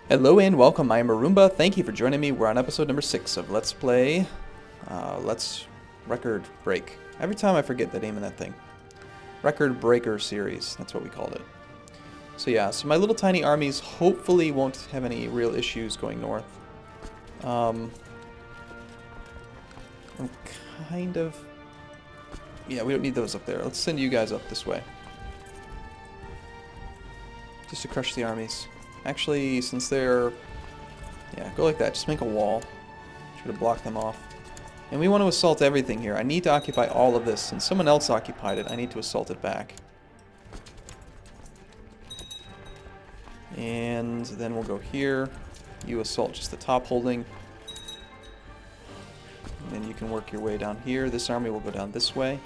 Hello and welcome, I am Arumba. Thank you for joining me. We're on episode number 6 of Let's Play, Let's Record Break. Every time I forget the name of that thing. Record Breaker series, that's what we called it. So yeah, so my little tiny armies hopefully won't have any real issues going north. I'm kind of... Yeah, we don't need those up there. Let's send you guys up this way. Just to crush the armies. Actually, since they're... Yeah, go like that. Just make a wall. Try to block them off. And we want to assault everything here. I need to occupy all of this. Since someone else occupied it, I need to assault it back. And then we'll go here. You assault just the top holding. And then you can work your way down here. This army will go down this way.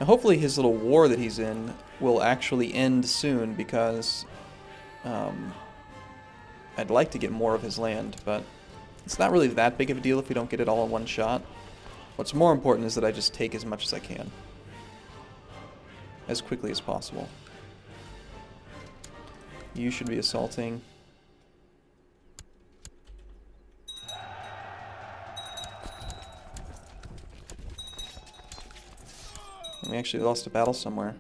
Now hopefully his little war that he's in will actually end soon, because I'd like to get more of his land, but it's not really that big of a deal if we don't get it all in one shot. What's more important is that I just take as much as I can, as quickly as possible. You should be assaulting. We actually lost a battle somewhere.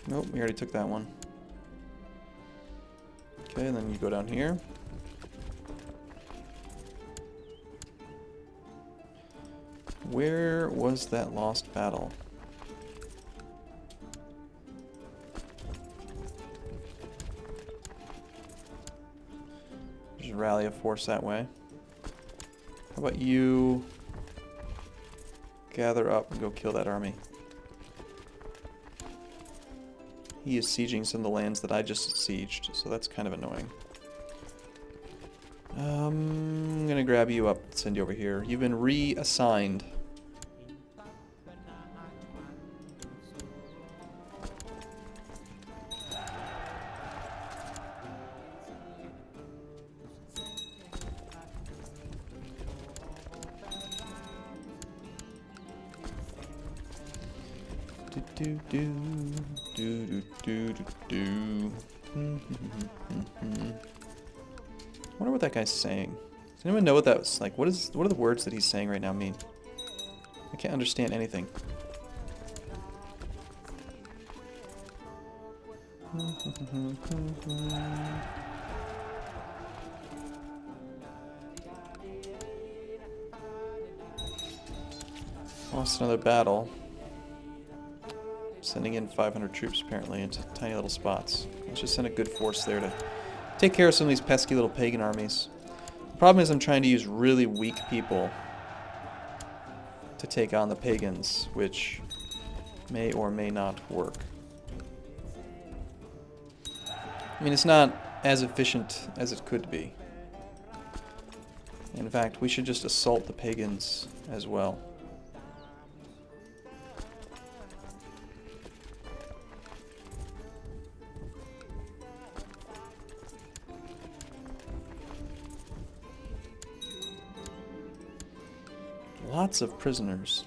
Nope, we already took that one. Okay, and then you go down here. Where was that lost battle? Just rally a force that way. How about you gather up and go kill that army? He is sieging some of the lands that I just sieged, so that's kind of annoying. I'm gonna grab you up and send you over here. You've been reassigned. Do do do do do do do. I wonder what that guy's saying. Does anyone know what that was like? What are the words that he's saying right now mean? I can't understand anything. Lost another battle. Sending in 500 troops apparently into tiny little spots. Let's just send a good force there to take care of some of these pesky little pagan armies. The problem is I'm trying to use really weak people to take on the pagans, which may or may not work. I mean, it's not as efficient as it could be. In fact, we should just assault the pagans as well. Lots of prisoners.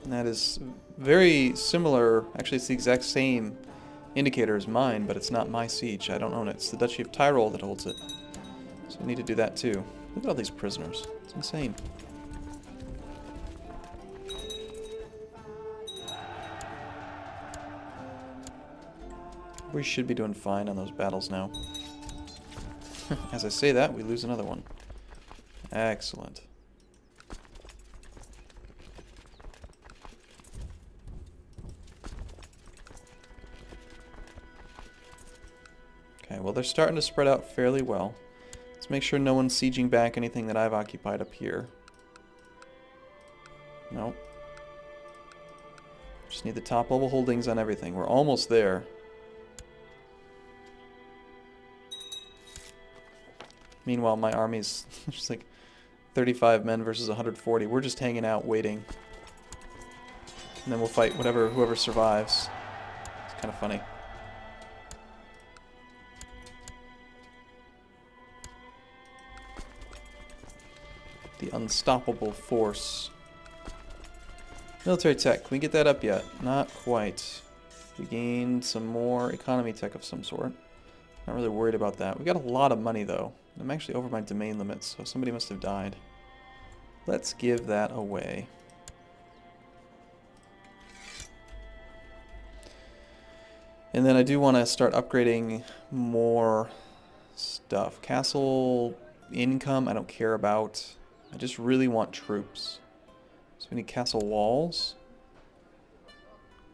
And that is very similar, actually it's the exact same indicator as mine, but it's not my siege. I don't own it. It's the Duchy of Tyrol that holds it. So we need to do that too. Look at all these prisoners. It's insane. We should be doing fine on those battles now. As I say that, we lose another one. Excellent. Okay, well they're starting to spread out fairly well. Let's make sure no one's sieging back anything that I've occupied up here. Nope. Just need the top level holdings on everything. We're almost there. Meanwhile, my army's just like 35 men versus 140. We're just hanging out, waiting. And then we'll fight whoever survives. It's kind of funny. The unstoppable force. Military tech. Can we get that up yet? Not quite. We gained some more economy tech of some sort. Not really worried about that. We got a lot of money though. I'm actually over my domain limits, so somebody must have died. Let's give that away. And then I do want to start upgrading more stuff. Castle income, I don't care about. I just really want troops. So we need castle walls.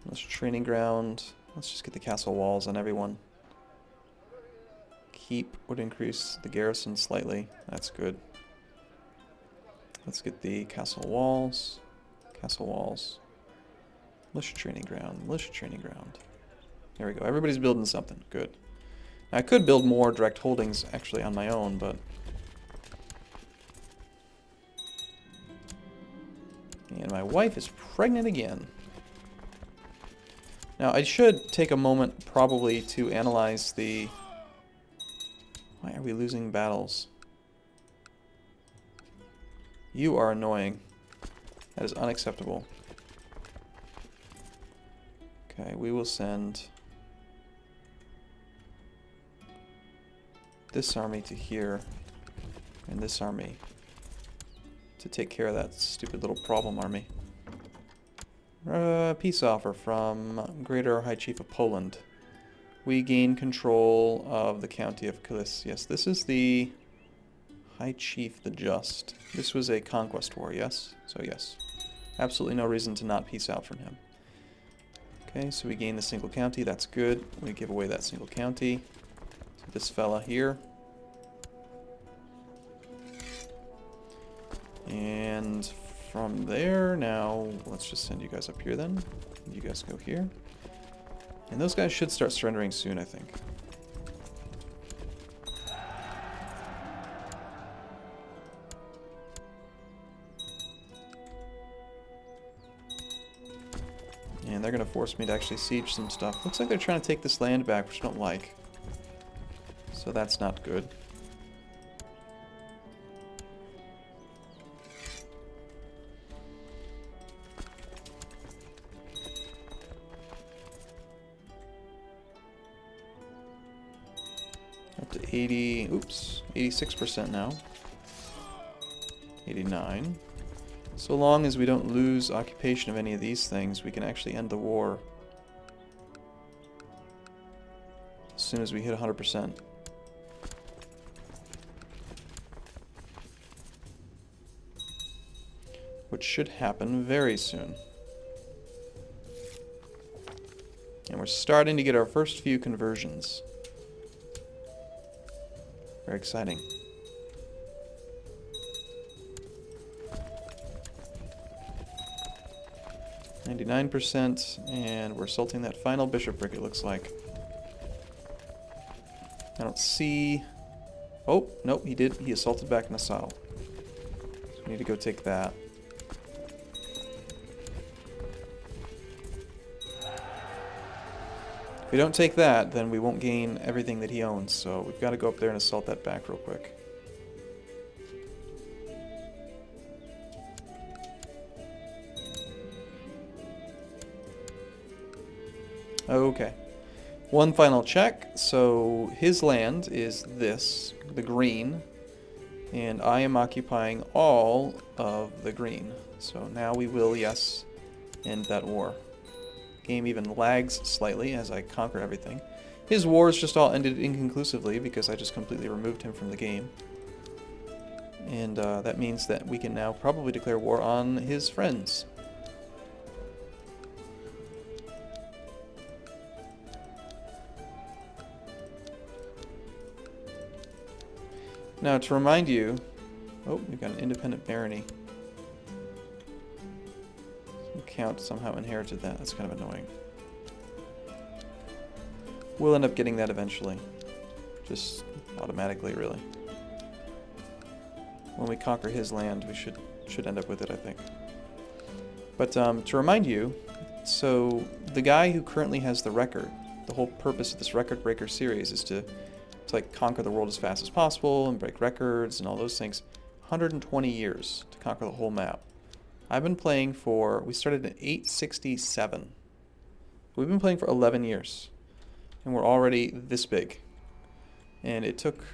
Let's training ground. Let's just get the castle walls on everyone. Keep would increase the garrison slightly. That's good. Let's get the castle walls. Castle walls. Militia training ground. Militia training ground. There we go. Everybody's building something. Good. Now, I could build more direct holdings actually on my own, but... And my wife is pregnant again. Now, I should take a moment probably to analyze the... Why are we losing battles? You are annoying. That is unacceptable. Okay, we will send this army to here, and this army to take care of that stupid little problem army. Peace offer from Greater High Chief of Poland. We gain control of the county of Kalis. Yes, this is the High Chief the Just. This was a conquest war, yes? So yes. Absolutely no reason to not peace out from him. Okay, so we gain the single county. That's good. We give away that single county to this fella here. And from there, now, let's just send you guys up here then. You guys go here. And those guys should start surrendering soon, I think. And they're going to force me to actually siege some stuff. Looks like they're trying to take this land back, which I don't like. So that's not good. Up to 80, oops, 86% now. 89. So long as we don't lose occupation of any of these things, we can actually end the war as soon as we hit 100%. Which should happen very soon. And we're starting to get our first few conversions. Very exciting. 99%, and we're assaulting that final bishopric, it looks like. I don't see... Oh, nope, he did. He assaulted back Nassau. So we need to go take that. If we don't take that, then we won't gain everything that he owns, so we've got to go up there and assault that back real quick. Okay. One final check. So his land is this, the green, and I am occupying all of the green. So now we will, yes, end that war. Game even lags slightly as I conquer everything. His wars just all ended inconclusively because I just completely removed him from the game. And that means that we can now probably declare war on his friends. Now, to remind you... Oh, we've got an independent barony. Some count somehow inherited that. That's kind of annoying. We'll end up getting that eventually. Just automatically, really. When we conquer his land, we should end up with it, I think. But to remind you, so the guy who currently has the record, the whole purpose of this Record Breaker series is to like conquer the world as fast as possible and break records and all those things. 120 years to conquer the whole map. I've been playing we started in 867. We've been playing for 11 years, and we're already this big. And it took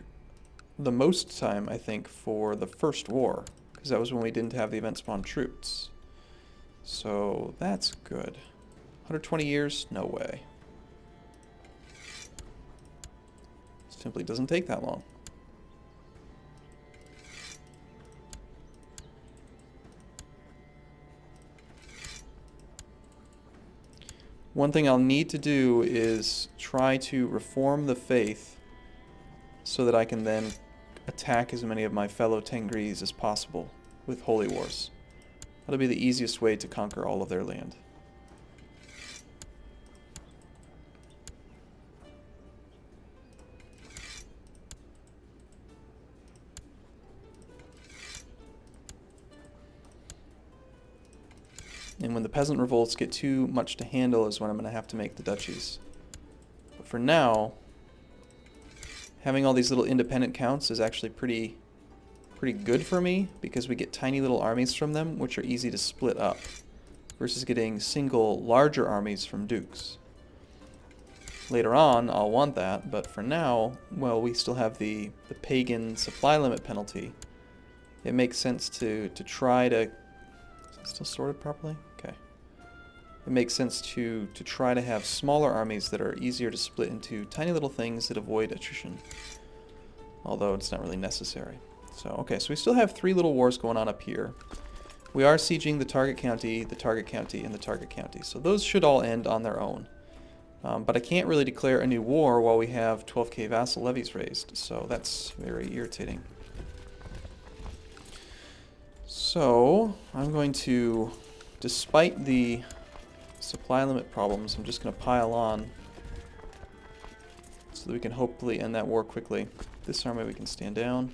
the most time, I think, for the first war, because that was when we didn't have the event spawn troops. So that's good. 120 years? No way. Simply doesn't take that long. One thing I'll need to do is try to reform the faith so that I can then attack as many of my fellow Tengris as possible with holy wars. That'll be the easiest way to conquer all of their land. And when the peasant revolts get too much to handle is when I'm going to have to make the duchies. But for now, having all these little independent counts is actually pretty good for me, because we get tiny little armies from them, which are easy to split up, versus getting single larger armies from dukes. Later on, I'll want that, but for now, well, we still have the pagan supply limit penalty. It makes sense to try to... Is it still sorted properly? Okay. It makes sense to try to have smaller armies that are easier to split into tiny little things that avoid attrition. Although it's not really necessary. So, okay, so we still have 3 little wars going on up here. We are sieging the target county, and the target county. So those should all end on their own. But I can't really declare a new war while we have 12k vassal levies raised. So that's very irritating. So, I'm going to, despite the supply limit problems, I'm just going to pile on so that we can hopefully end that war quickly. This army we can stand down.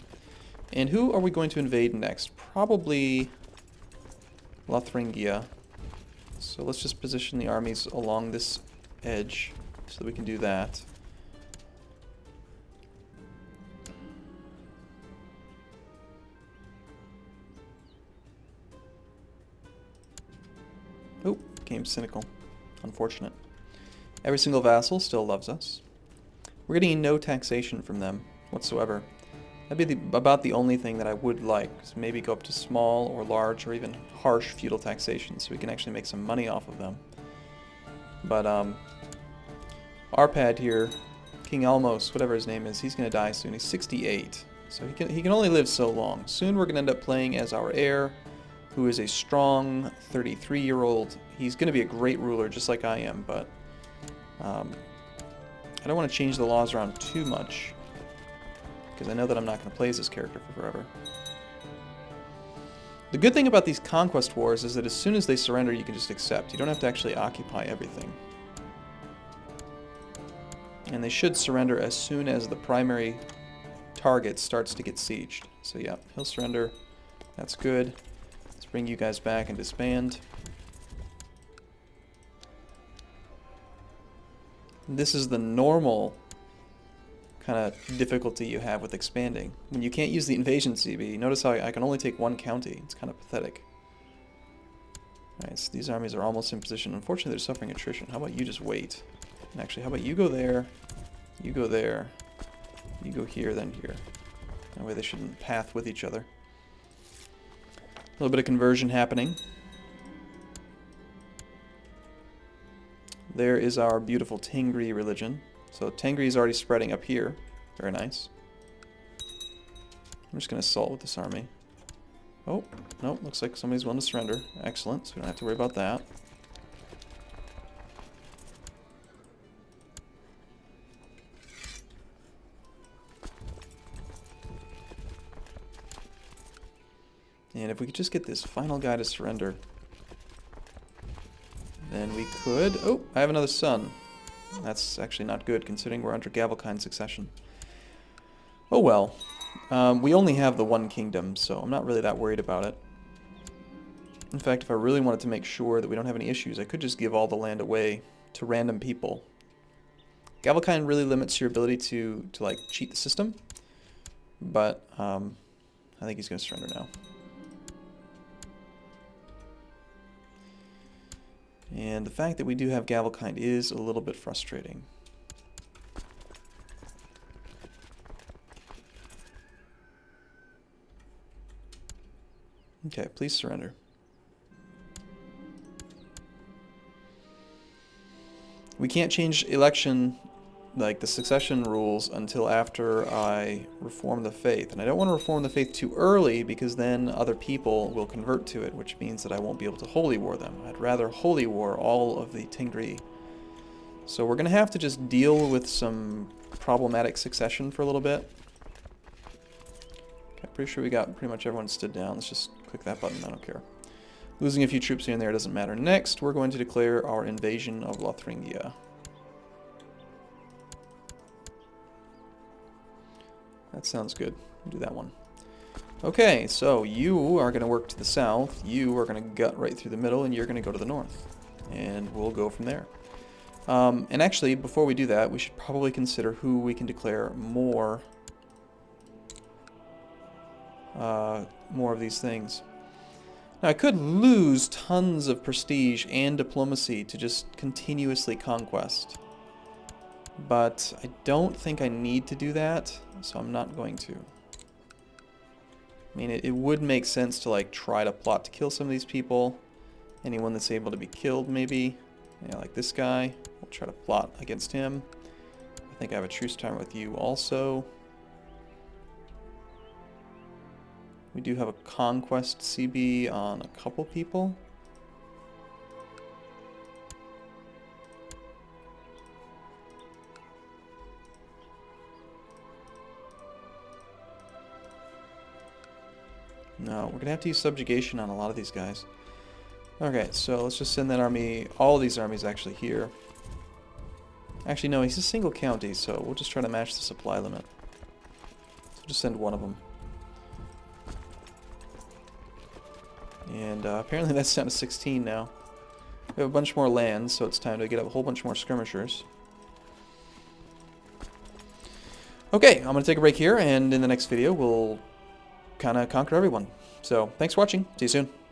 And who are we going to invade next? Probably Lothringia. So let's just position the armies along this edge so that we can do that. Oh, became cynical. Unfortunate. Every single vassal still loves us. We're getting no taxation from them whatsoever. That'd be about the only thing that I would like, is maybe go up to small or large or even harsh feudal taxation so we can actually make some money off of them. But Arpad here, King Almos, whatever his name is, he's going to die soon. He's 68, so he can only live so long. Soon we're going to end up playing as our heir, who is a strong 33-year-old. He's going to be a great ruler, just like I am, but I don't want to change the laws around too much, because I know that I'm not going to play as this character for forever. The good thing about these conquest wars is that as soon as they surrender, you can just accept. You don't have to actually occupy everything. And they should surrender as soon as the primary target starts to get sieged. So yeah, he'll surrender. That's good. Let's bring you guys back and disband. This is the normal kind of difficulty you have with expanding. When you can't use the invasion CB, notice how I can only take 1 county. It's kind of pathetic. Alright, so these armies are almost in position. Unfortunately, they're suffering attrition. How about you just wait? And actually, how about you go there, you go there, you go here, then here. That way they shouldn't path with each other. A little bit of conversion happening. There is our beautiful Tengri religion. So Tengri is already spreading up here. Very nice. I'm just going to assault with this army. Oh, no, looks like somebody's willing to surrender. Excellent, so we don't have to worry about that. And if we could just get this final guy to surrender, then we could... Oh, I have another son. That's actually not good, considering we're under Gavelkind succession. Oh well. We only have the 1 kingdom, so I'm not really that worried about it. In fact, if I really wanted to make sure that we don't have any issues, I could just give all the land away to random people. Gavelkind really limits your ability to like, cheat the system. But I think he's going to surrender now. And the fact that we do have Gavelkind is a little bit frustrating. Okay, please surrender. We can't change election, like the succession rules, until after I reform the faith. And I don't want to reform the faith too early because then other people will convert to it, which means that I won't be able to holy war them. I'd rather holy war all of the Tingri. So we're going to have to just deal with some problematic succession for a little bit. Okay, pretty sure we got pretty much everyone stood down. Let's just click that button, I don't care. Losing a few troops here and there doesn't matter. Next, we're going to declare our invasion of Lothringia. That sounds good. We'll do that one. Okay, so you are going to work to the south, you are going to gut right through the middle, and you're going to go to the north. And we'll go from there. And actually, before we do that, we should probably consider who we can declare more of these things. Now, I could lose tons of prestige and diplomacy to just continuously conquest. But I don't think I need to do that, so I'm not going to. I mean, it would make sense to, like, try to plot to kill some of these people. Anyone that's able to be killed, maybe. Yeah, like this guy. We'll try to plot against him. I think I have a truce time with you also. We do have a conquest CB on a couple people. No, we're going to have to use subjugation on a lot of these guys. Okay, so let's just send that army, all of these armies actually here. Actually, no, he's a single county, so we'll just try to match the supply limit. So just send one of them. And apparently that's down to 16 now. We have a bunch more land, so it's time to get a whole bunch more skirmishers. Okay, I'm going to take a break here, and in the next video we'll kind of conquer everyone. So, thanks for watching. See you soon.